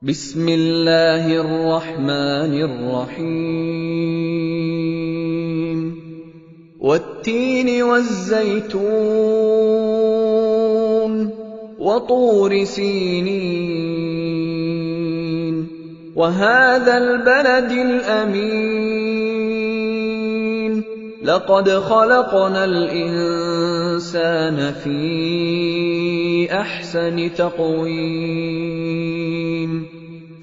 बिस्मिल्लाहिर्रहमानिर्रहीम। वत्तीनि वज़्ज़ैतून वतूरि सीनीन वहाज़ल बलदिल अमीन। लक़द ख़लक़नल इंसान फ़ी अहसनि तक़वीम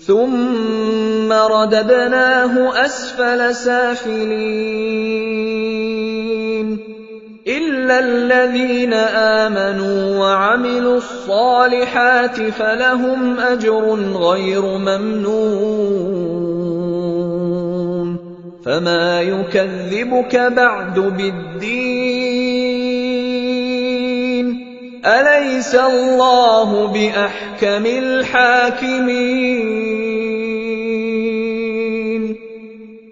सुम्मा रददनाहु अस्फल साफ़िलीन इल्लल्लज़ीन आमनू वअमिलुस्सालिहाति फलहुम अज्रुन गैरु ममनून। फमा युकज़्ज़िबुक बअदु बिद्दीन अलैसल्लाहु बिअहकमिल हाकिमीन।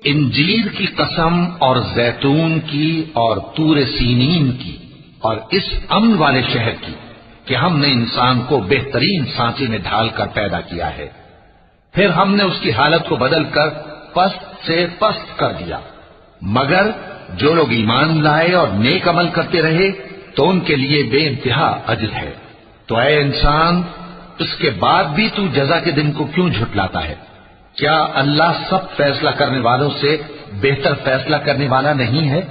इंजीर की कसम और जैतून की और तूरे सीनीन की और इस अमन वाले शहर की कि हमने इंसान को बेहतरीन सांचे में ढालकर पैदा किया है, फिर हमने उसकी हालत को बदलकर पस्त से पस्त कर दिया। मगर जो लोग ईमान लाए और नेक अमल करते रहे तो उनके लिए बेइंतहा अजर है। तो ऐ इंसान, उसके बाद भी तू जज़ा के दिन को क्यों झुटलाता है? क्या अल्लाह सब फैसला करने वालों से बेहतर फैसला करने वाला नहीं है?